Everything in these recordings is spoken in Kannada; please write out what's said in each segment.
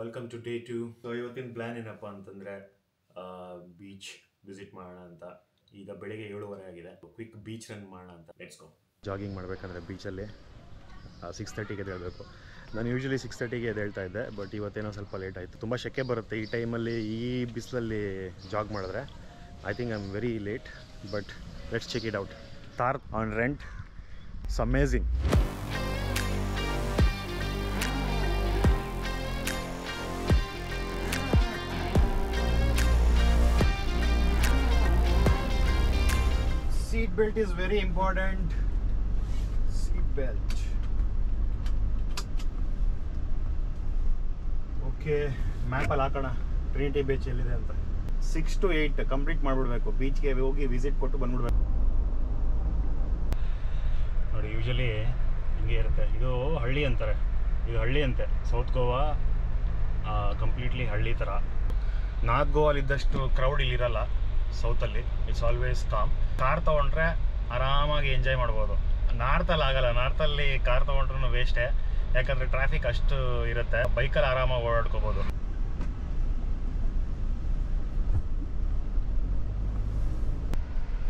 Welcome to day 2. ಸೊ ಇವತ್ತಿನ ಪ್ಲ್ಯಾನ್ ಏನಪ್ಪ ಅಂತಂದರೆ ಬೀಚ್ ವಿಸಿಟ್ ಮಾಡೋಣ ಅಂತ. ಈಗ ಬೆಳಿಗ್ಗೆ 7:30 ಆಗಿದೆ. ಕ್ವಿಕ್ ಬೀಚ್ ರನ್ ಮಾಡೋಣ ಅಂತ. Let's go. ಜಾಗಿಂಗ್ ಮಾಡಬೇಕಂದ್ರೆ ಬೀಚಲ್ಲಿ 6:30ಗೆ ಎದ್ದೇಳಬೇಕು. ನಾನು ಯೂಶ್ವಲಿ 6:30ಗೆ ಎದ್ದೇಳ್ತಾ ಇದ್ದೆ, ಬಟ್ ಇವತ್ತೇನೋ ಸ್ವಲ್ಪ ಲೇಟ್ ಆಯಿತು. ತುಂಬ ಸೆಕೆ ಬರುತ್ತೆ ಈ ಟೈಮಲ್ಲಿ, ಈ ಬಿಸಿಲಲ್ಲಿ ಜಾಗ್ ಮಾಡಿದ್ರೆ. I think I am very late, but let's check it out. Thar on rent, it's amazing. Seat belt is very important. Seat belt. Okay, ಮ್ಯಾಪಲ್ಲಿ ಹಾಕೋಣ ಟ್ರಿನಿಟಿ ಬೀಚ್ ಎಲ್ಲಿದೆ ಅಂತ. 6 to 8 ಕಂಪ್ಲೀಟ್ ಮಾಡಿಬಿಡ್ಬೇಕು. ಬೀಚ್ಗೆ ಹೋಗಿ ವಿಸಿಟ್ ಕೊಟ್ಟು ಬಂದ್ಬಿಡ್ಬೇಕು. ನೋಡಿ, ಯೂಶಲಿ ಹಿಂಗೆ ಇರುತ್ತೆ. ಇದು ಹಳ್ಳಿ ಅಂತಾರೆ, ಇದು ಹಳ್ಳಿ ಅಂತೆ. ಸೌತ್ ಗೋವಾ ಕಂಪ್ಲೀಟ್ಲಿ ಹಳ್ಳಿ ಥರ. ನಾರ್ತ್ ಗೋವಾಲಿದ್ದಷ್ಟು ಕ್ರೌಡ್ ಇಲ್ಲಿರಲ್ಲ ಸೌತಲ್ಲಿ. It's always calm. ಕಾರ್ ತೊಗೊಂಡ್ರೆ ಆರಾಮಾಗಿ ಎಂಜಾಯ್ ಮಾಡ್ಬೋದು. ನಾರ್ತಲ್ಲಿ ಆಗಲ್ಲ. ನಾರ್ತಲ್ಲಿ ಕಾರ್ ತೊಗೊಂಡ್ರೂ ವೇಸ್ಟೇ, ಯಾಕಂದರೆ ಟ್ರಾಫಿಕ್ ಅಷ್ಟು ಇರುತ್ತೆ. ಬೈಕಲ್ಲಿ ಆರಾಮಾಗಿ ಓಡಾಡ್ಕೋಬೋದು.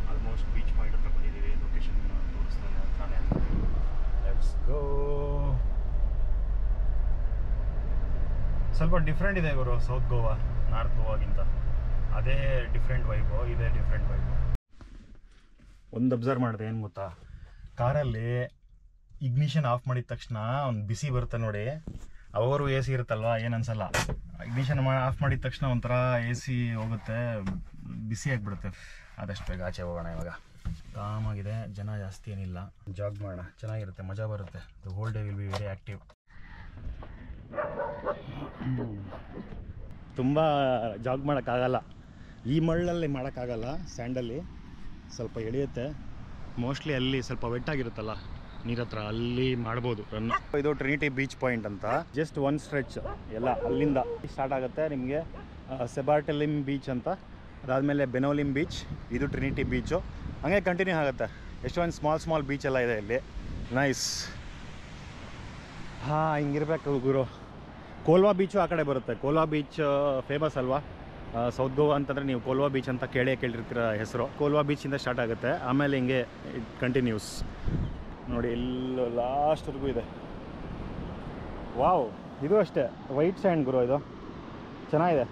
ಆಲ್ಮೋಸ್ಟ್ ಬೀಚ್ ಪಾಯಿಂಟ್ ಹತ್ರ ಬಂದಿದ್ದೀವಿ. ಲೊಕೇಶನ್ ತೋರಿಸ್ತಾನೆ ಅಂತಾನೆ. Let's go. ಸ್ವಲ್ಪ ಡಿಫ್ರೆಂಟ್ ಇದೆ ಗುರು ಸೌತ್ ಗೋವಾ ನಾರ್ತ್ ಗೋವಾಗಿಂತ. ಅದೇ ಡಿಫ್ರೆಂಟ್ ವೈಬು, ಇದೇ ಡಿಫ್ರೆಂಟ್ ವೈಬು. ಒಂದು ಅಬ್ಸರ್ವ್ ಮಾಡಿದೆ, ಏನು ಗೊತ್ತಾ, ಕಾರಲ್ಲಿ ಇಗ್ನಿಷನ್ ಆಫ್ ಮಾಡಿದ ತಕ್ಷಣ ಒಂದು ಬಿಸಿ ಬರುತ್ತೆ ನೋಡಿ. ಅವರು ಎ ಸಿ ಇರುತ್ತಲ್ವ, ಏನು ಅನ್ಸಲ್ಲ. ಇಗ್ನಿಷನ್ ಆಫ್ ಮಾಡಿದ ತಕ್ಷಣ ಒಂಥರ ಎ ಸಿ ಹೋಗುತ್ತೆ, ಬಿಸಿ ಆಗಿಬಿಡುತ್ತೆ. ಆದಷ್ಟು ಬೇಗ ಆಚೆ ಹೋಗೋಣ. ಇವಾಗ ಕಾಮಾಗಿದೆ, ಜನ ಜಾಸ್ತಿ ಏನಿಲ್ಲ. ಜಾಗ್ ಮಾಡೋಣ, ಚೆನ್ನಾಗಿರುತ್ತೆ, ಮಜಾ ಬರುತ್ತೆ. The whole day will be very active. ತುಂಬ ಜಾಗ್ ಮಾಡೋಕ್ಕಾಗಲ್ಲ, ಈ ಮಣ್ಣಲ್ಲಿ ಮಾಡೋಕ್ಕಾಗಲ್ಲ. ಸ್ಯಾಂಡಲ್ಲಿ ಸ್ವಲ್ಪ ಎಳೆಯುತ್ತೆ. ಮೋಸ್ಟ್ಲಿ ಅಲ್ಲಿ ಸ್ವಲ್ಪ ವೆಟ್ಟಾಗಿರುತ್ತಲ್ಲ ನೀರ ಹತ್ರ, ಅಲ್ಲಿ ಮಾಡ್ಬೋದು ರನ್. ಇದು ಟ್ರಿನಿಟಿ ಬೀಚ್ ಪಾಯಿಂಟ್ ಅಂತ. ಜಸ್ಟ್ ಒನ್ ಸ್ಟ್ರೆಚ್ ಎಲ್ಲ ಅಲ್ಲಿಂದ ಸ್ಟಾರ್ಟ್ ಆಗುತ್ತೆ ನಿಮಗೆ. ಸೆಬಾರ್ಟೆಲಿಮ್ ಬೀಚ್ ಅಂತ, ಅದಾದಮೇಲೆ ಬೆನೋಲಿಮ್ ಬೀಚ್, ಇದು ಟ್ರಿನಿಟಿ ಬೀಚು. ಹಂಗೆ ಕಂಟಿನ್ಯೂ ಆಗುತ್ತೆ. ಎಷ್ಟೊಂದು ಸ್ಮಾಲ್ ಬೀಚ್ ಎಲ್ಲ ಇದೆ ಇಲ್ಲಿ. ನೈಸ್. ಹಾಂ, ಹಿಂಗಿರ್ಬೇಕು ಗುರು. ಕೋಲ್ವಾ ಬೀಚು ಆ ಕಡೆ ಬರುತ್ತೆ. ಕೋಲ್ವಾ ಬೀಚ್ ಫೇಮಸ್ ಅಲ್ವಾ ಸೌತ್ ಗೋವಾ ಅಂತಂದರೆ. ನೀವು ಕೋಲ್ವಾ ಬೀಚ್ ಅಂತ ಕೇಳಿರ್ತೀರ ಹೆಸರು. ಕೋಲ್ವಾ ಬೀಚಿಂದ ಸ್ಟಾರ್ಟ್ ಆಗುತ್ತೆ, ಆಮೇಲೆ ಹಿಂಗೆ ಇಟ್ ಕಂಟಿನ್ಯೂಸ್. ನೋಡಿ, ಎಲ್ಲೋ ಲಾಸ್ಟ್ವರೆಗೂ ಇದೆ. ವಾವ್, ಇದು ಅಷ್ಟೇ ವೈಟ್ ಸ್ಯಾಂಡ್ ಗುರು. ಇದು ಚೆನ್ನಾಗಿದೆ,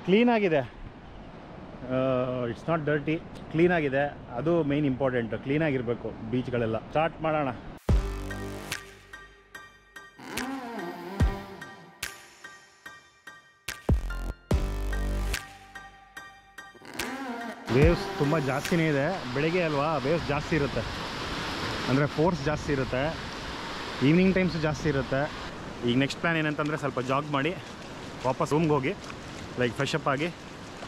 ಕ್ಲೀನಾಗಿದೆ. ಇಟ್ಸ್ ನಾಟ್ ಡರ್ಟಿ, ಕ್ಲೀನಾಗಿದೆ. ಅದು ಮೇಯ್ನ್ ಇಂಪಾರ್ಟೆಂಟ್, ಕ್ಲೀನಾಗಿರಬೇಕು ಬೀಚ್ಗಳೆಲ್ಲ. ಸ್ಟಾರ್ಟ್ ಮಾಡೋಣ. ವೇವ್ಸ್ ತುಂಬ ಜಾಸ್ತಿನೇ ಇದೆ. ಬೆಳಗ್ಗೆ ಅಲ್ವಾ, ವೇವ್ಸ್ ಜಾಸ್ತಿ ಇರುತ್ತೆ, ಅಂದರೆ ಫೋರ್ಸ್ ಜಾಸ್ತಿ ಇರುತ್ತೆ. ಈವ್ನಿಂಗ್ ಟೈಮ್ಸು ಜಾಸ್ತಿ ಇರುತ್ತೆ. ಈಗ ನೆಕ್ಸ್ಟ್ ಪ್ಲ್ಯಾನ್ ಏನಂತಂದರೆ ಸ್ವಲ್ಪ ಜಾಗ್ ಮಾಡಿ ವಾಪಸ್ ರೂಮ್ಗೆ ಹೋಗಿ ಲೈಕ್ ಫ್ರೆಶ್ ಅಪ್ ಆಗಿ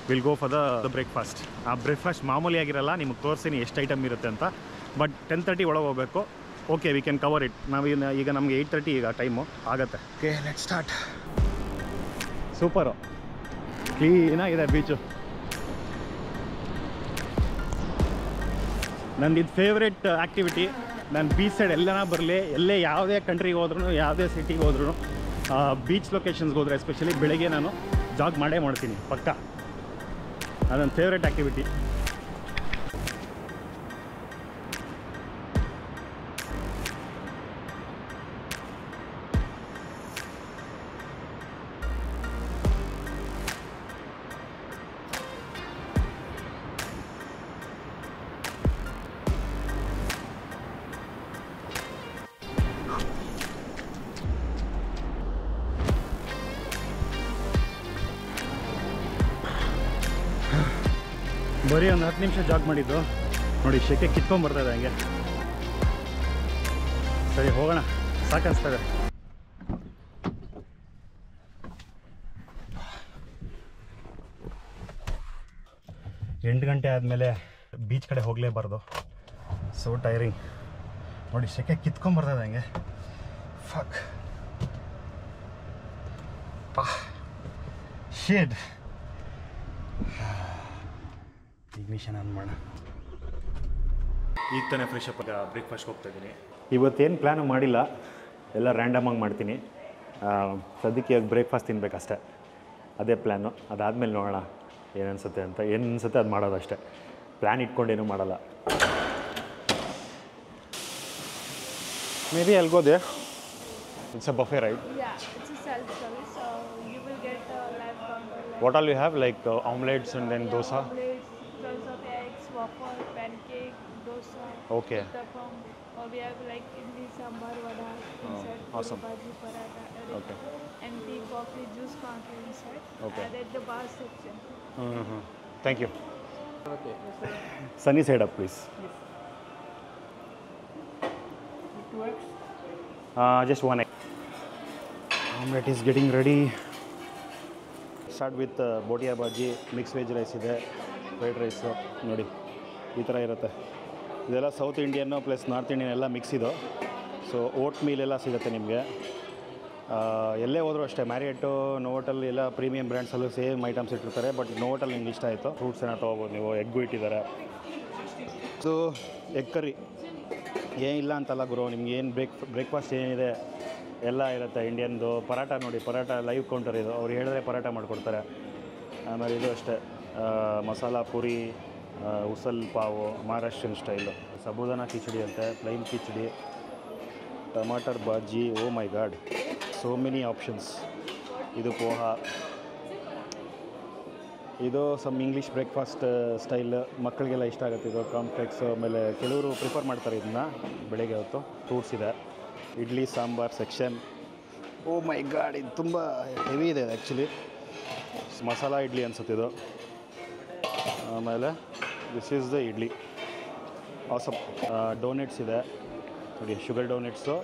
will go for the breakfast. ಆ ಬ್ರೇಕ್ಫಾಸ್ಟ್ ಮಾಮೂಲಿ ಆಗಿರಲ್ಲ, ನಿಮಗೆ ತೋರಿಸ್ತೀನಿ ಎಷ್ಟು ಐಟಮ್ ಇರುತ್ತೆ ಅಂತ. ಬಟ್ 10:30 ಒಳಗೆ ಹೋಗಬೇಕು. Okay, we can cover it. ನಾವು ಈಗ ನಮಗೆ 8:30 ಈಗ ಟೈಮು ಆಗುತ್ತೆ. Okay, let's start. ಸೂಪರು, ಕ್ಲೀನಾಗಿದೆ ಬೀಚು. ನಂದು ಇದು ಫೇವ್ರೆಟ್ ಆ್ಯಕ್ಟಿವಿಟಿ. ನಾನು ಬೀಚ್ ಸೈಡ್ ಎಲ್ಲನ ಬರಲಿ, ಎಲ್ಲೇ ಯಾವುದೇ ಕಂಟ್ರಿಗೆ ಹೋದ್ರೂ, ಯಾವುದೇ ಸಿಟಿಗೆ ಹೋದ್ರೂ, ಬೀಚ್ ಲೊಕೇಶನ್ಸ್ಗೆ ಹೋದರೆ ಎಸ್ಪೆಷಲಿ ಬೆಳಗ್ಗೆ ನಾನು ಜಾಗ್ ಮಾಡೇ ಮಾಡ್ತೀನಿ ಪಕ್ಕ. ಅದೊಂದು ಫೇವ್ರೆಟ್ ಆ್ಯಕ್ಟಿವಿಟಿ. ಬರೀ ಒಂದು 10 ನಿಮಿಷ ಜಾಗ್ ಮಾಡಿದ್ದು ನೋಡಿ, ಶೆಕೆ ಕಿತ್ಕೊಂಡ್ಬರ್ತದೆ ಹಂಗೆ. ಸರಿ, ಹೋಗೋಣ, ಸಾಕನ್ನಿಸ್ತದೆ. 8 ಗಂಟೆ ಆದಮೇಲೆ ಬೀಚ್ ಕಡೆ ಹೋಗಲೇಬಾರ್ದು. So tiring. ನೋಡಿ, ಶೆಕೆ ಕಿತ್ಕೊಂಡ್ಬರ್ತದೆ ಹಂಗೆ. ಫಕ್ ಪಾ ಶೇಡ್. ಇಗ್ನಿಷನ್ ಆನ್ ಮಾಡೋಣ. ಈಗ ತಾನೇ ಫ್ರೆಶ್ ಅಪ್ ಬ್ರೇಕ್ಫಾಸ್ಟ್ಗೆ ಹೋಗ್ತಾಯಿದ್ದೀನಿ. ಇವತ್ತೇನು ಪ್ಲ್ಯಾನು ಮಾಡಿಲ್ಲ, ಎಲ್ಲ ರ್ಯಾಂಡಮಾಗಿ ಮಾಡ್ತೀನಿ. ಸದ್ಯಕ್ಕೆ ಇವಾಗ ಬ್ರೇಕ್ಫಾಸ್ಟ್ ತಿನ್ನಬೇಕಷ್ಟೆ, ಅದೇ ಪ್ಲ್ಯಾನು. ಅದಾದಮೇಲೆ ನೋಡೋಣ ಏನು ಅನಿಸುತ್ತೆ ಅಂತ. ಏನು ಅನಿಸುತ್ತೆ ಅದು ಮಾಡೋದು ಅಷ್ಟೇ, ಪ್ಲ್ಯಾನ್ ಇಟ್ಕೊಂಡೇನು ಮಾಡಲ್ಲ. May be I'll go there. It's a buffet, right? Yeah, it's a self-service, so you will get live counter. What all you have, like omelets and then dosa? Omelets, rolls of eggs, waffle, pancake, dosa, Okay. uttapam. Or we have like idli, sambar, vada inside, awesome. puri bhaji, paratha, everything. Okay. And tea, coffee, juice counter inside. Okay. And at the bar section. Thank you. Okay. Sunny side up, please. Yes. 2 eggs? Just 1 egg. Omelette is getting ready. Start with botia bhaji, mixed veg rice ಇದೆ, ಫ್ರೈಡ್ ರೈಸು ನೋಡಿ ಈ ಥರ ಇರುತ್ತೆ. ಇದೆಲ್ಲ south Indian plus north Indian ಎಲ್ಲ ಮಿಕ್ಸ್ ಇದು. ಸೊ ಓಟ್ ಮೀಲ್ ಎಲ್ಲ ಸಿಗುತ್ತೆ ನಿಮಗೆ. ಎಲ್ಲೇ ಹೋದರೂ ಅಷ್ಟೇ, ಮ್ಯಾರಿಯೇಟು, ನೋವೋಟಲ್ ಎಲ್ಲ ಪ್ರೀಮಿಯಂ ಬ್ರ್ಯಾಂಡ್ಸಲ್ಲೂ ಸೇಮ್ ಐಟಮ್ಸ್ ಇಟ್ಟಿರ್ತಾರೆ. ಬಟ್ ನೋವೋಟಲ್ ನಿಮ್ಗೆ ಇಷ್ಟ ಆಯಿತು, ಫ್ರೂಟ್ಸ್ ಏನೋ ತೊಗೋಬೋದು ನೀವು. ಎಗ್ಗು ಇಟ್ಟಿದ್ದಾರೆ. ಸೊ ಎಗ್ ಕರಿ ಏನಿಲ್ಲ ಅಂತಲ್ಲ ಗುರು, ನಿಮ್ಗೆ ಏನು ಬ್ರೇಕ್ಫಾಸ್ಟ್ ಏನಿದೆ ಎಲ್ಲ ಇರುತ್ತೆ ಇಂಡಿಯನ್ದು. ಪರಾಟ ನೋಡಿ, ಪರಾಟ ಲೈವ್ ಕೌಂಟರ್ ಇದು, ಅವ್ರು ಹೇಳಿದ್ರೆ ಪರಾಟ ಮಾಡಿಕೊಡ್ತಾರೆ. ಆಮೇಲೆ ಇದು ಅಷ್ಟೇ, ಮಸಾಲ ಪೂರಿ, ಉಸಲ್ ಪಾವು, ಮಹಾರಾಷ್ಟ್ರನ್ ಸ್ಟೈಲು, ಸಾಬೂದಾನ ಕಿಚಡಿ ಅಂತೆ, ಪ್ಲೈನ್ ಕಿಚಡಿ, ಟಮಾಟರ್ ಬಾಜಿ. ಓ ಮೈ ಗಾಡ್, ಸೋ ಮೆನಿ ಆಪ್ಷನ್ಸ್. ಇದು ಪೋಹಾ, ಇದು ಸಮ್ ಇಂಗ್ಲೀಷ್ ಬ್ರೇಕ್ಫಾಸ್ಟ್ ಸ್ಟೈಲ್, ಮಕ್ಕಳಿಗೆಲ್ಲ ಇಷ್ಟ ಆಗುತ್ತೆ ಇದು. ಕಾಂಪ್ಲೆಕ್ಸು, ಆಮೇಲೆ ಕೆಲವರು ಪ್ರಿಫರ್ ಮಾಡ್ತಾರೆ ಇದನ್ನ ಬೆಳಗ್ಗೆ ಹೊತ್ತು. ಫ್ರೂಟ್ಸ್ ಇದೆ, ಇಡ್ಲಿ ಸಾಂಬಾರ್ ಸೆಕ್ಷನ್. ಓ ಮೈ ಗಾಡ್, ಇದು ತುಂಬ ಹೆವಿ ಇದೆ ಆ್ಯಕ್ಚುಲಿ. ಮಸಾಲ ಇಡ್ಲಿ ಅನ್ಸುತ್ತೆ ಇದು. ಆಮೇಲೆ this is the idli. Awesome. Doughnuts ಇದೆ ನೋಡಿ, ಶುಗರ್ ಡೋನೆಟ್ಸು.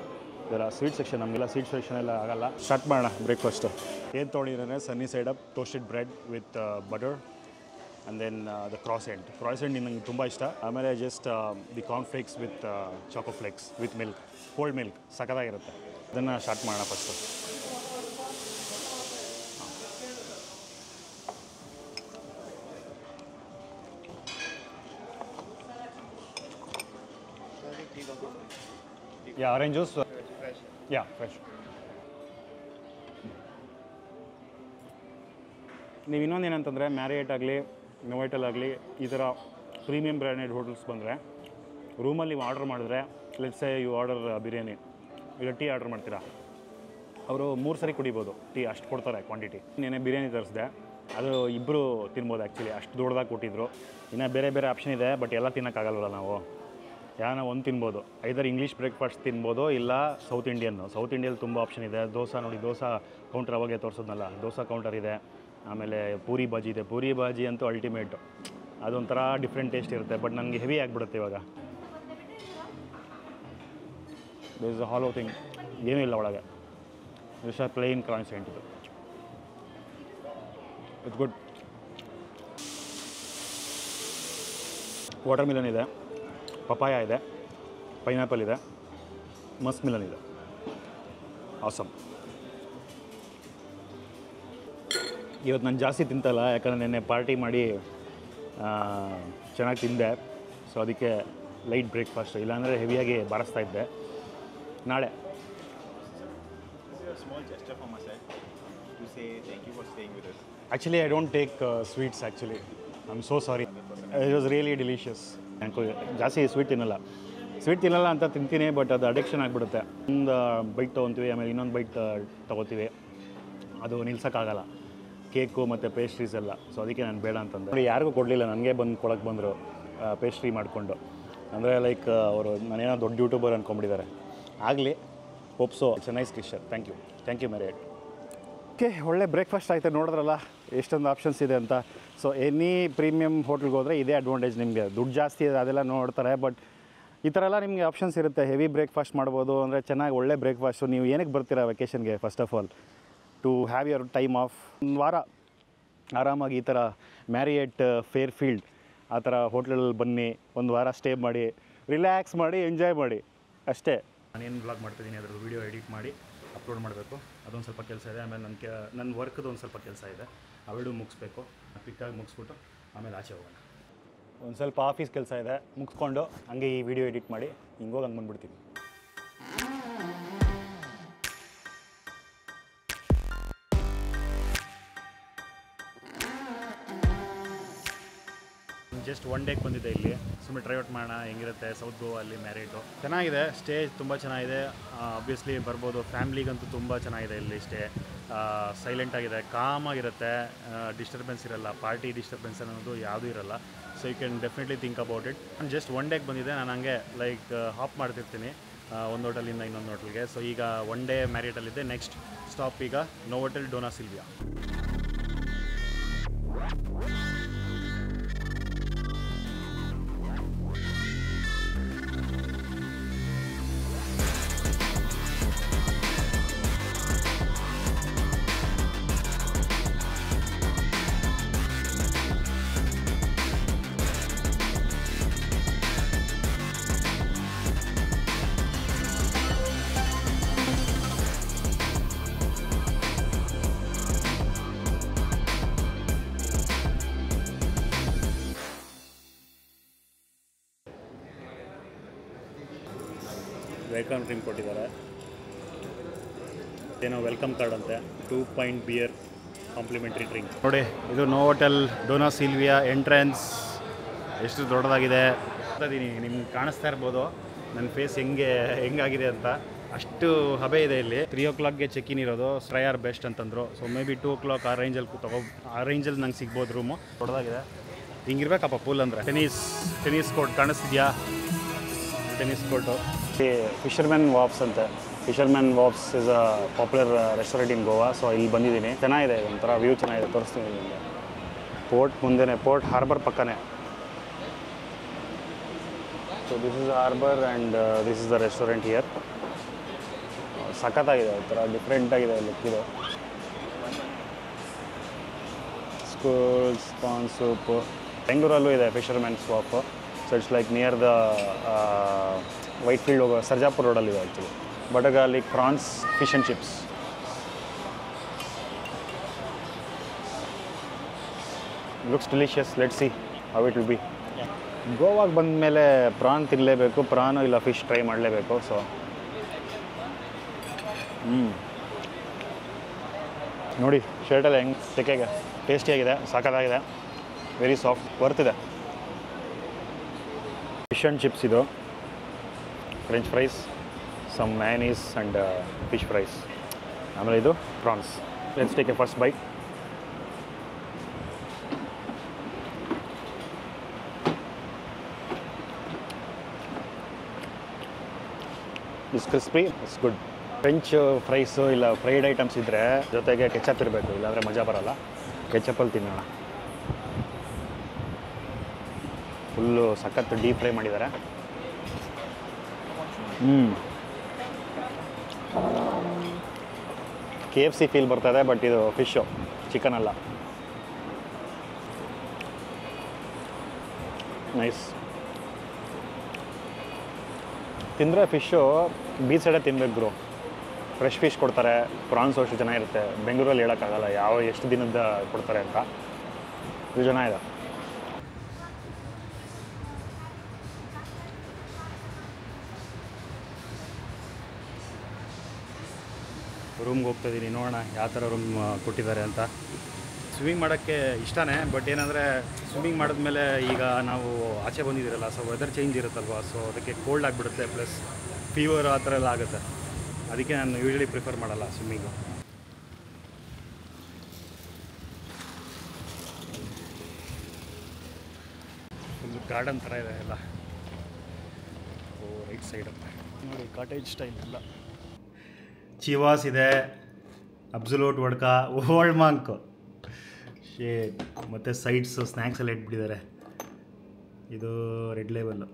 ಇದೆಲ್ಲ ಸ್ವೀಟ್ ಸೆಕ್ಷನ್, ನಮಗೆಲ್ಲ ಸ್ವೀಟ್ ಸೆಕ್ಷನ್ ಎಲ್ಲ ಆಗಲ್ಲ. ಸ್ಟಾರ್ಟ್ ಮಾಡೋಣ ಬ್ರೇಕ್ಫಾಸ್ಟು. ಏನು ತೊಗೊಂಡಿದ್ದಾನೆ, sunny side up toasted bread with butter and then the croissant ನನಗೆ ತುಂಬ ಇಷ್ಟ. ಆಮೇಲೆ just the cornflakes with choco flakes with milk, cold milk, ಸಖತ್ತಾಗಿರುತ್ತೆ. ಅದನ್ನು ಸ್ಟಾರ್ಟ್ ಮಾಡೋಣ ಫಸ್ಟು. ಯಾ ಆರೆಂಜ್ ಜ್ಯೂಸ್, ಯಾ ಫ್ರೆಶ್. ನೀವು ಇನ್ನೊಂದು ಏನಂತಂದರೆ, ಮ್ಯಾರಿಯೇಟ್ ಆಗಲಿ ನೋವೈಟಲ್ ಆಗಲಿ ಈ ಥರ ಪ್ರೀಮಿಯಂ ಬ್ರ್ಯಾಂಡೆಡ್ ಹೋಟೆಲ್ಸ್ ಬಂದರೆ ರೂಮಲ್ಲಿ ನೀವು ಆರ್ಡರ್ ಮಾಡಿದ್ರೆ, let's say you order biryani, ಇಲ್ಲ ಟೀ ಆರ್ಡರ್ ಮಾಡ್ತೀರಾ, ಅವರು 3 ಸರಿ ಕುಡಿಬೋದು ಟೀ, ಅಷ್ಟು ಕೊಡ್ತಾರೆ ಕ್ವಾಂಟಿಟಿ. ನೆನೆ ಬಿರಿಯಾನಿ ತರಿಸಿದೆ, ಅದು ಇಬ್ಬರು ತಿನ್ಬೋದು ಆ್ಯಕ್ಚುಲಿ, ಅಷ್ಟು ದೊಡ್ಡದಾಗಿ ಕೊಟ್ಟಿದ್ರು. ಇನ್ನು ಬೇರೆ ಬೇರೆ ಆಪ್ಷನ್ ಇದೆ, ಬಟ್ ಎಲ್ಲ ತಿನ್ನೋಕ್ಕಾಗಲ್ವಲ್ಲ ನಾವು. ಯಾನ ಒಂದು ತಿನ್ಬೋದು, ಐದರ್ ಇಂಗ್ಲೀಷ್ ಬ್ರೇಕ್ಫಾಸ್ಟ್ ತಿನ್ಬೋದು, ಇಲ್ಲ ಸೌತ್ ಇಂಡಿಯನ್. ಸೌತ್ ಇಂಡಿಯಲ್ಲಿ ತುಂಬ ಆಪ್ಷನ್ ಇದೆ. ದೋಸೆ ನೋಡಿ, ದೋಸೆ ಕೌಂಟರ್ ಅವಾಗೆ ತೋರಿಸೋದ್ನಲ್ಲ, ದೋಸೆ ಕೌಂಟರ್ ಇದೆ. ಆಮೇಲೆ ಪೂರಿ ಬಾಜಿ ಇದೆ. ಪೂರಿ ಬಾಜಿ ಅಂತೂ ಅಲ್ಟಿಮೇಟು, ಅದೊಂಥರ ಡಿಫ್ರೆಂಟ್ ಟೇಸ್ಟ್ ಇರುತ್ತೆ. ಬಟ್ ನನಗೆ ಹೆವಿ ಆಗಿಬಿಡುತ್ತೆ ಇವಾಗ. This is a hollow thing, ಏನೂ ಇಲ್ಲ ಒಳಗೆ. This are plain croissant. ಇದು ಇಟ್ಸ್ ಗುಡ್. ವಾಟರ್ ಮಿಲನ್ ಇದೆ, ಪಪಾಯ ಇದೆ, ಪೈನಾಪಲ್ ಇದೆ, ಮಸ್ಕ್ ಮಿಲನ್ ಇದೆ. ಆಸಮ್. ಇವತ್ತು ನಾನು ಜಾಸ್ತಿ ತಿಂತಲ್ಲ, ಯಾಕಂದರೆ ನೆನ್ನೆ ಪಾರ್ಟಿ ಮಾಡಿ ಚೆನ್ನಾಗಿ ತಿಂದೆ. ಸೊ ಅದಕ್ಕೆ ಲೈಟ್ ಬ್ರೇಕ್ಫಾಸ್ಟ್, ಇಲ್ಲಾಂದರೆ ಹೆವಿಯಾಗಿ ಬಾರಿಸ್ತಾ ಇದ್ದೆ. ನಾಳೆ actually I don't take sweets actually. I am so sorry. It was really delicious. ಜಾಸ್ತಿ ಸ್ವೀಟ್ ತಿನ್ನಲ್ಲ ಅಂತ ತಿಂತೀನಿ, ಬಟ್ ಅದು ಅಡಿಕ್ಷನ್ ಆಗಿಬಿಡುತ್ತೆ. ಒಂದು ಬೈಟ್ ತೊಗೊತೀವಿ, ಆಮೇಲೆ ಇನ್ನೊಂದು ಬೈಟ್ ತೊಗೋತೀವಿ, ಅದು ನಿಲ್ಸೋಕ್ಕಾಗಲ್ಲ. ಕೇಕು ಮತ್ತು ಪೇಸ್ಟ್ರೀಸ್ ಎಲ್ಲ. ಸೊ ಅದಕ್ಕೆ ನಾನು ಬೇಡ ಅಂತಂದೆ. ಯಾರಿಗೂ ಕೊಡಲಿಲ್ಲ, ನನಗೆ ಬಂದು ಕೊಡೋಕ್ಕೆ ಬಂದರು ಪೇಸ್ಟ್ರಿ ಮಾಡಿಕೊಂಡು. ಅಂದರೆ ಲೈಕ್ ಅವರು ನಾನೇನೋ ದೊಡ್ಡ ಯೂಟ್ಯೂಬರ್ ಅಂದ್ಕೊಂಬಿಟ್ಟಿದ್ದಾರೆ. ಆಗಲಿ, hope so. It's a nice dish. Thank you Marriott. Okay, ಒಳ್ಳೆ ಬ್ರೇಕ್ಫಾಸ್ಟ್ ಆಯಿತು. ನೋಡಿದ್ರಲ್ಲ ಎಷ್ಟೊಂದು ಆಪ್ಷನ್ಸ್ ಇದೆ ಅಂತ. ಸೊ ಎನಿ ಪ್ರೀಮಿಯಂ ಹೋಟ್ಲ್ಗೆ ಹೋದರೆ ಇದೇ ಅಡ್ವಾಂಟೇಜ್ ನಿಮಗೆ. ದುಡ್ಡು ಜಾಸ್ತಿ ಇದೆ ಅದೆಲ್ಲ ನೋಡ್ತಾರೆ, ಬಟ್ ಈ ಥರ ಎಲ್ಲ ನಿಮಗೆ ಆಪ್ಷನ್ಸ್ ಇರುತ್ತೆ. ಹೆವಿ ಬ್ರೇಕ್ಫಾಸ್ಟ್ ಮಾಡ್ಬೋದು, ಅಂದರೆ ಚೆನ್ನಾಗಿ ಒಳ್ಳೆ ಬ್ರೇಕ್ಫಾಸ್ಟು. ನೀವು ಏನಕ್ಕೆ ಬರ್ತೀರಾ ವೆಕೇಷನ್ಗೆ? First of all to have your time off. ಒಂದು ವಾರ ಆರಾಮಾಗಿ ಈ ಥರ ಮ್ಯಾರಿಯೇಟ್, ಫೇರ್ಫೀಲ್ಡ್ ಆ ಥರ ಹೋಟ್ಲಲ್ಲಿ ಬನ್ನಿ, ಒಂದು ವಾರ ಸ್ಟೇ ಮಾಡಿ, ರಿಲ್ಯಾಕ್ಸ್ ಮಾಡಿ, ಎಂಜಾಯ್ ಮಾಡಿ ಅಷ್ಟೇ. ನಾನೇನು ಬ್ಲಾಗ್ ಮಾಡ್ತಿದ್ದೀನಿ, ಅದರ ವೀಡಿಯೋ ಎಡಿಟ್ ಮಾಡಿ ಅಪ್ಲೋಡ್ ಮಾಡಬೇಕು. ಅದೊಂದು ಸ್ವಲ್ಪ ಕೆಲಸ ಇದೆ. ಆಮೇಲೆ ನನ್ನ ವರ್ಕ್ದು ಒಂದು ಸ್ವಲ್ಪ ಕೆಲಸ ಇದೆ, ಅವೆರಡು ಮುಗಿಸ್ಬೇಕು. ಕ್ವಿಕ್ಕಾಗಿ ಮುಗಿಸ್ಬಿಟ್ಟು ಆಮೇಲೆ ಆಚೆ ಹೋಗೋಣ. ಒಂದು ಸ್ವಲ್ಪ ಆಫೀಸ್ ಕೆಲಸ ಇದೆ, ಮುಗಿಸ್ಕೊಂಡು ಹಂಗೆ ಈ ವಿಡಿಯೋ ಎಡಿಟ್ ಮಾಡಿ ಹಿಂಗೋಗಿ ಹಂಗೆ ಬಂದುಬಿಡ್ತೀನಿ. ಜಸ್ಟ್ ಒನ್ ಡೇಗೆ ಬಂದಿದ್ದೆ ಇಲ್ಲಿ, ಸುಮ್ಮನೆ ಟ್ರೈ ಔಟ್ ಮಾಡೋಣ ಹೆಂಗಿರುತ್ತೆ ಸೌತ್ ಗೋವಾ ಅಲ್ಲಿ ಮ್ಯಾರಿಟು. ಚೆನ್ನಾಗಿದೆ, ಸ್ಟೇ ತುಂಬ ಚೆನ್ನಾಗಿದೆ. ಆಬ್ವಿಯಸ್ಲಿ ಬರ್ಬೋದು, ಫ್ಯಾಮ್ಲಿಗಂತೂ ತುಂಬ ಚೆನ್ನಾಗಿದೆ ಇಲ್ಲಿ ಸ್ಟೇ. ಸೈಲೆಂಟಾಗಿದೆ, ಕಾಮಾಗಿರುತ್ತೆ, ಡಿಸ್ಟರ್ಬೆನ್ಸ್ ಇರಲ್ಲ, ಪಾರ್ಟಿ ಡಿಸ್ಟರ್ಬೆನ್ಸ್ ಅನ್ನೋದು ಯಾವುದೂ ಇರಲ್ಲ. So you can definitely think about it. ನಾನು ಜಸ್ಟ್ ಒನ್ ಡೇಗೆ ಬಂದಿದ್ದೆ, ನಾನು ಹಂಗೆ ಲೈಕ್ ಹಾಪ್ ಮಾಡ್ತಿರ್ತೀನಿ ಒಂದು ಹೋಟೆಲಿಂದ ಇನ್ನೊಂದು ಹೋಟೆಲ್ಗೆ. ಸೊ ಈಗ ಒನ್ ಡೇ ಮ್ಯಾರಿಟಲ್ಲಿದ್ದೆ, ನೆಕ್ಸ್ಟ್ ಸ್ಟಾಪ್ ಈಗ ನೋವೋಟೆಲ್ ಡೋನಾ ಸಿಲ್ವಿಯಾ. ವೆಲ್ಕಮ್ ಡ್ರಿಂಕ್ ಕೊಟ್ಟಿದ್ದಾರೆ, ಏನೋ ವೆಲ್ಕಮ್ ಕಾರ್ಡ್ ಅಂತೆ. 2 ಪಾಯಿಂಟ್ ಬಿಯರ್ ಕಾಂಪ್ಲಿಮೆಂಟ್ರಿ ಡ್ರಿಂಕ್. ನೋಡಿ, ಇದು ನೋವೋಟೆಲ್ ಡೋನಾ ಸಿಲ್ವಿಯಾ ಎಂಟ್ರೆನ್ಸ್. ಎಷ್ಟು ದೊಡ್ಡದಾಗಿದೆ ಅದೀನಿ, ನಿಮ್ಗೆ ಕಾಣಿಸ್ತಾ ಇರ್ಬೋದು ನನ್ನ ಫೇಸ್ ಹೆಂಗಾಗಿದೆ ಅಂತ. ಅಷ್ಟು ಹಬೆ ಇದೆ ಇಲ್ಲಿ. 3 o'clockಗೆ ಚೆಕ್ ಇನ್ ಇರೋದು, ಸ್ಟ್ರೈಯರ್ ಬೆಸ್ಟ್ ಅಂತಂದರು. ಸೊ ಮೇ ಬಿ 2 o'clock ಆ ರೇಂಜಲ್ಲಿ ನಂಗೆ ಸಿಗ್ಬೋದು ರೂಮು. ದೊಡ್ಡದಾಗಿದೆ, ಹಿಂಗಿರ್ಬೇಕಪ್ಪ ಪೂಲ್ ಅಂದರೆ. ಟೆನ್ನಿಸ್ ಕೋರ್ಟ್ ಕಾಣಿಸ್ತಿದ್ಯಾ? Tennis court. ಫಿಶರ್ಮ್ಯಾನ್ ವಾಪ್ಸ್ ಅಂತೆ. ಫಿಶರ್ಮ್ಯಾನ್ ವಾಪ್ಸ್ is a popular restaurant in Goa. So ಇಲ್ಲಿ ಬಂದಿದ್ದೀನಿ, ಚೆನ್ನಾಗಿದೆ, ಒಂಥರ ವ್ಯೂ ಚೆನ್ನಾಗಿದೆ, ತೋರಿಸ್ತೀನಿ ನಿಮಗೆ. ಪೋರ್ಟ್ ಮುಂದೆನೇ, ಪೋರ್ಟ್ ಹಾರ್ಬರ್ ಪಕ್ಕನೇ. So this is harbour and this is the restaurant here. ಸಖತ್ತಾಗಿದೆ, ಒಂಥರ ಡಿಫ್ರೆಂಟಾಗಿದೆ ಲುಕ್ ಇದು. Schools corn soup. ಬೆಂಗಳೂರಲ್ಲೂ ಇದೆ Fisherman Wharf. So it's like near the Whitefield ಹೋಗೋ ಸರ್ಜಾಪುರ ರೋಡಲ್ಲಿದೆ actually. But like prawns fish and chips. Looks delicious. Let see how it will be. ಗೋವಾಗೆ ಬಂದ ಮೇಲೆ ಪ್ರಾನ್ ತಿನ್ನಲೇಬೇಕು, ಪ್ರಾನು ಇಲ್ಲ ಫಿಶ್ ಟ್ರೈ ಮಾಡಲೇಬೇಕು. ಸೊ ನೋಡಿ ಶರ್ಟಲ್ಲಿ ಹೆಂಗೆ ತೆಕೆಗೆ ಟೇಸ್ಟಿಯಾಗಿದೆ, ಸಾಕಾಗಿದೆ, ವೆರಿ ಸಾಫ್ಟ್, ವರ್ತಿದೆ. ಫಿಶ್ ಆ್ಯಂಡ್ ಚಿಪ್ಸ್ ಇದು, French fries, some mayonnaise and fish fries. ಆಮೇಲೆ ಇದು prawns. Let's take a first bite. It's crispy, it's good. French fries ಇಲ್ಲ ಫ್ರೈಡ್ ಐಟಮ್ಸ್ ಇದ್ದರೆ ಜೊತೆಗೆ ಕೆಚಪ್ ಇರಬೇಕು, ಇಲ್ಲಾಂದರೆ ಮಜಾ ಬರೋಲ್ಲ. ಕೆಚಪ್ಪಲ್ಲಿ ತಿನ್ನೋಣ. ಫುಲ್ಲು ಸಖತ್ತು ಡೀಪ್ ಫ್ರೈ ಮಾಡಿದ್ದಾರೆ. KFC ಫೀಲ್ ಬರ್ತದೆ, ಬಟ್ ಇದು ಫಿಶ್ಶು, ಚಿಕನ್ ಅಲ್ಲ. ನೈಸ್. ತಿಂದರೆ ಫಿಶ್ಶು ಬೀಚ್ ಸೈಡೇ ತಿನ್ಬೇಕು ಬ್ರೋ. ಫ್ರೆಶ್ ಫಿಶ್ ಕೊಡ್ತಾರೆ, ಪ್ರಾನ್ಸು ಅಷ್ಟು ಚೆನ್ನಾಗಿರುತ್ತೆ. ಬೆಂಗಳೂರಲ್ಲಿ ಹೇಳೋಕ್ಕಾಗಲ್ಲ ಎಷ್ಟು ದಿನದ ಕೊಡ್ತಾರೆ ಅಂತ. ಇದು ಚೆನ್ನಾಗಿದೆ. ರೂಮ್ಗೆ ಹೋಗ್ತಾಯಿದ್ದೀನಿ, ನೋಡೋಣ ಯಾವ ಥರ ರೂಮ್ ಕೊಟ್ಟಿದ್ದಾರೆ ಅಂತ. ಸ್ವಿಮ್ಮಿಂಗ್ ಮಾಡೋಕ್ಕೆ ಇಷ್ಟನೇ, ಬಟ್ ಏನಂದರೆ ಸ್ವಿಮ್ಮಿಂಗ್ ಮಾಡಿದ್ಮೇಲೆ ಈಗ ನಾವು ಆಚೆ ಬಂದಿದ್ದೀರಲ್ಲ, ಸೊ ವೆದರ್ ಚೇಂಜ್ ಇರುತ್ತಲ್ವ, ಸೊ ಅದಕ್ಕೆ ಕೋಲ್ಡ್ ಆಗಿಬಿಡುತ್ತೆ, ಪ್ಲಸ್ ಫೀವರ್ ಆ ಥರ ಎಲ್ಲ ಆಗುತ್ತೆ. ಅದಕ್ಕೆ ನಾನು ಯೂಶ್ವಲಿ ಪ್ರಿಫರ್ ಮಾಡಲ್ಲ ಸ್ವಿಮ್ಮಿಂಗು. ಫುಲ್ ಗಾರ್ಡನ್ ಥರ ಇದೆ ಎಲ್ಲ. ರೈಟ್ ಸೈಡ್ ನೋಡಿ, ಕಾಟೇಜ್ ಸ್ಟೈಲ್ ಎಲ್ಲ. ಚಿವಾಸ್ ಇದೆ, ಅಬ್ಸಲ್ಯೂಟ್ ವಡ್ಕಾ, ಓಲ್ಡ್ ಮಾಂಕ್, ಶೇಟ್, ಮತ್ತು ಸೈಡ್ಸು ಸ್ನ್ಯಾಕ್ಸ್ ಎಲ್ಲ ಇಟ್ಬಿಟ್ಟಿದ್ದಾರೆ. ಇದು ರೆಡ್ ಲೇಬಲ್ಲು.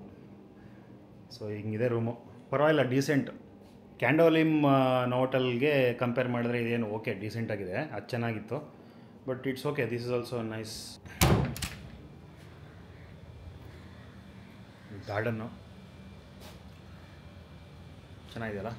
ಸೊ ಹಿಂಗಿದೆ ರೂಮು, ಪರವಾಗಿಲ್ಲ, ಡೀಸೆಂಟ್. ಕ್ಯಾಂಡೋಲಿಮ್ ನೋಟಲ್ಗೆ ಕಂಪೇರ್ ಮಾಡಿದ್ರೆ ಇದೇನು ಓಕೆ, ಡೀಸೆಂಟಾಗಿದೆ, ಅದು ಚೆನ್ನಾಗಿತ್ತು. But it's okay, this is also nice. Garden ಚೆನ್ನಾಗಿದೆಯಲ್ಲ.